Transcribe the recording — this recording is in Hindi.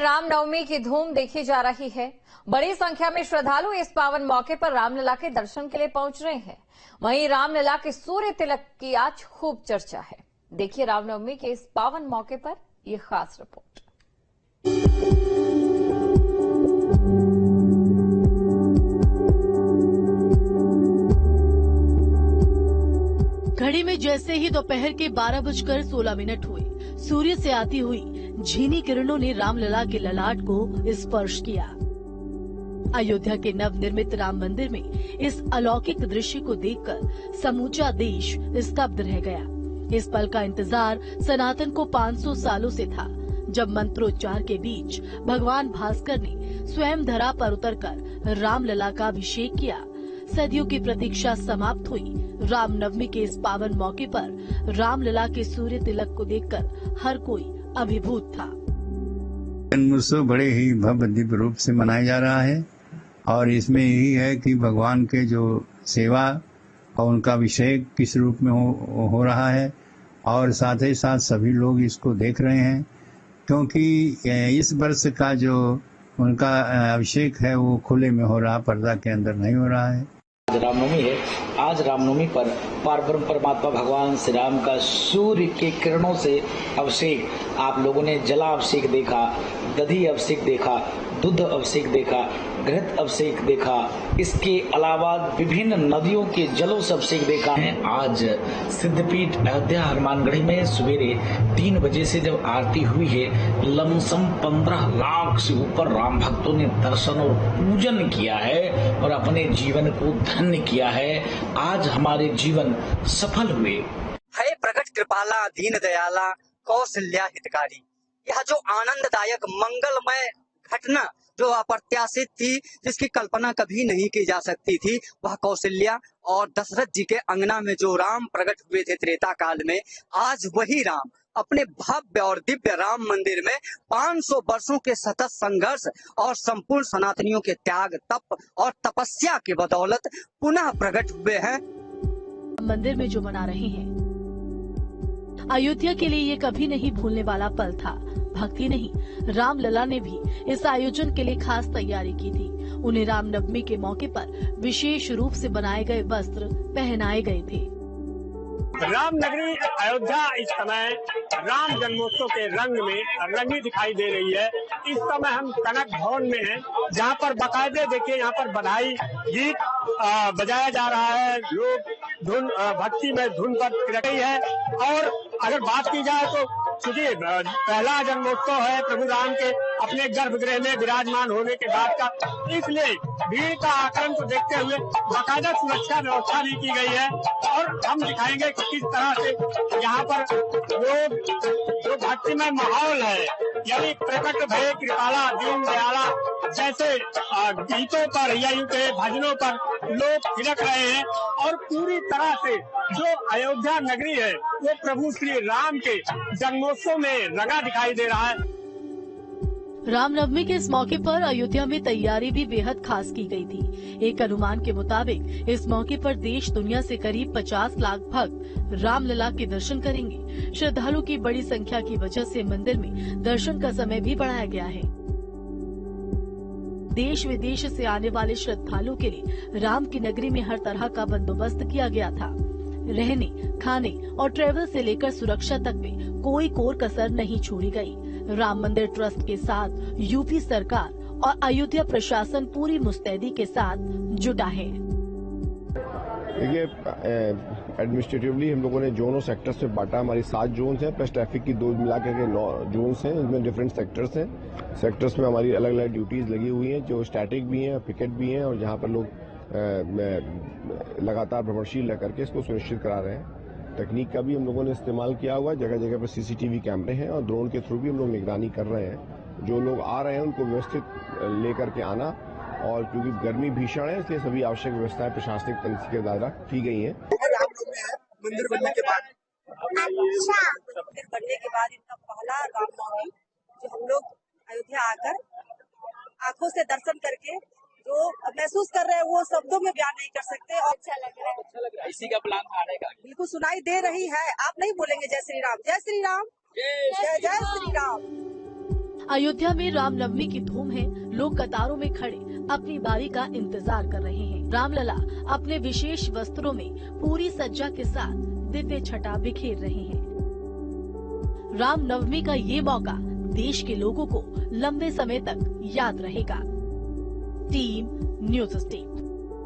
रामनवमी की धूम देखी जा रही है। बड़ी संख्या में श्रद्धालु इस पावन मौके पर रामलला के दर्शन के लिए पहुंच रहे हैं। वहीं रामलला के सूर्य तिलक की आज खूब चर्चा है। देखिए रामनवमी के इस पावन मौके पर यह खास रिपोर्ट। घड़ी में जैसे ही दोपहर के 12:16 हुए, सूर्य से आती हुई झीनी किरणों ने रामलला के ललाट को स्पर्श किया। अयोध्या के नवनिर्मित राम मंदिर में इस अलौकिक दृश्य को देखकर समूचा देश स्तब्ध रह गया। इस पल का इंतजार सनातन को 500 सालों से था, जब मंत्रोच्चार के बीच भगवान भास्कर ने स्वयं धरा पर उतरकर रामलला का अभिषेक किया। सदियों की प्रतीक्षा समाप्त हुई। रामनवमी के इस पावन मौके पर रामलला के सूर्य तिलक को देखकर हर कोई अभिभूत था। जन्मोत्सव बड़े ही भव्य दिव्य रूप से मनाया जा रहा है और इसमें यही है कि भगवान के जो सेवा और उनका अभिषेक किस रूप में हो रहा है और साथ ही साथ सभी लोग इसको देख रहे हैं, क्योंकि इस वर्ष का जो उनका अभिषेक है वो खुले में हो रहा, पर्दा के अंदर नहीं हो रहा है। आज रामनवमी है। आज रामनवमी पर पारब्रह्म परमात्मा भगवान श्री राम का सूर्य के किरणों से अभिषेक, आप लोगों ने जलाभिषेक देखा, दधी अभिषेक देखा, दुग्ध अभिषेक देखा, घृत अभिषेक देखा, इसके अलावा विभिन्न नदियों के जलों से अभिषेक देखा है। आज सिद्धपीठ अयोध्या हनुमानगढ़ी में सवेरे 3 बजे से जब आरती हुई है, लमसम 15 लाख से ऊपर राम भक्तों ने दर्शन और पूजन किया है और अपने जीवन को धन्य किया है। आज हमारे जीवन सफल हुए। है प्रकट कृपाला दीन दयाला कौशल्या हितकारी। यह जो आनंददायक मंगलमय घटना जो अप्रत्याशित थी, जिसकी कल्पना कभी नहीं की जा सकती थी, वह कौशल्या और दशरथ जी के अंगना में जो राम प्रकट हुए थे त्रेता काल में, आज वही राम अपने भव्य और दिव्य राम मंदिर में 500 वर्षों के सतत संघर्ष और संपूर्ण सनातनियों के त्याग, तप और तपस्या के बदौलत पुनः प्रकट हुए हैं। मंदिर में जो मना रहे हैं, अयोध्या के लिए ये कभी नहीं भूलने वाला पल था। भक्ति नहीं, रामलला ने भी इस आयोजन के लिए खास तैयारी की थी। उन्हें रामनवमी के मौके पर विशेष रूप से बनाए गए वस्त्र पहनाए गए थे। रामनगरी अयोध्या इस समय राम जन्मोत्सव के रंग में रंगी दिखाई दे रही है। इस समय हम कनक भवन में हैं, जहां पर बाकायदे देखिए यहाँ पर बधाई गीत बजाया जा रहा है। लोग धुन भक्ति में धुन पर थिरक रही है। और अगर बात की जाए तो चूंकि पहला जन्मोत्सव है प्रभु राम के अपने गर्भगृह में विराजमान होने के बाद का, इसलिए भीड़ का आकलन को देखते हुए बाकायदा सुरक्षा व्यवस्था भी की गई है। और हम दिखाएंगे कि किस तरह से यहाँ पर लोग जो भक्तिमय माहौल है, यानी प्रकट भय कृपाला दीन दयाला जैसे गीतों पर या यूं कहे भजनों पर लोग थिरक रहे हैं। और पूरी तरह से जो अयोध्या नगरी है वो प्रभु श्री राम के जन्मोत्सव में रंगा दिखाई दे रहा है। रामनवमी के इस मौके पर अयोध्या में तैयारी भी बेहद खास की गई थी। एक अनुमान के मुताबिक इस मौके पर देश दुनिया से करीब 50 लाख भक्त रामलला के दर्शन करेंगे। श्रद्धालुओं की बड़ी संख्या की वजह से मंदिर में दर्शन का समय भी बढ़ाया गया है। देश विदेश से आने वाले श्रद्धालुओं के लिए राम की नगरी में हर तरह का बंदोबस्त किया गया था। रहने, खाने और ट्रेवल से लेकर सुरक्षा तक में कोई कोर कसर नहीं छोड़ी गई। राम मंदिर ट्रस्ट के साथ यूपी सरकार और अयोध्या प्रशासन पूरी मुस्तैदी के साथ जुटा है। देखिए, एडमिनिस्ट्रेटिवली हम लोगों ने जोनों सेक्टर्स में बांटा। हमारी 7 जोन्स हैं, प्लस ट्रैफिक की 2 मिलाकर के 9 जोन्स हैं। इसमें डिफरेंट सेक्टर्स हैं। सेक्टर्स में हमारी अलग अलग ड्यूटीज लगी हुई हैं, जो स्टैटिक भी हैं, पिकेट भी हैं, और जहां पर लोग लगातार भ्रमणशील रह करके इसको सुनिश्चित करा रहे हैं। तकनीक का भी हम लोगों ने इस्तेमाल किया हुआ है। जगह जगह पर सीसीटीवी कैमरे हैं और ड्रोन के थ्रू भी हम लोग निगरानी कर रहे हैं। जो लोग आ रहे हैं उनको व्यवस्थित लेकर के आना, और क्योंकि गर्मी भीषण है इसलिए सभी आवश्यक व्यवस्थाएं प्रशासनिक तंत्र के द्वारा की गई हैं। मंदिर बनने के बाद इनका पहला रामनवमी जो हम लोग अयोध्या आकर आंखों से दर्शन करके जो महसूस कर रहे हैं वो शब्दों में बयान नहीं कर सकते। और अच्छा लग रहा है। इसी का प्लान था आने का। बिल्कुल सुनाई दे रही है। आप नहीं बोलेंगे जय श्री राम, जय श्री राम, जय जय श्री राम। अयोध्या में रामनवमी की धूम है। लोग कतारों में खड़े अपनी बारी का इंतजार कर रहे हैं। रामलला अपने विशेष वस्त्रों में पूरी सज्जा के साथ दिव्य छटा बिखेर रहे हैं। रामनवमी का ये मौका देश के लोगों को लंबे समय तक याद रहेगा। Team news state.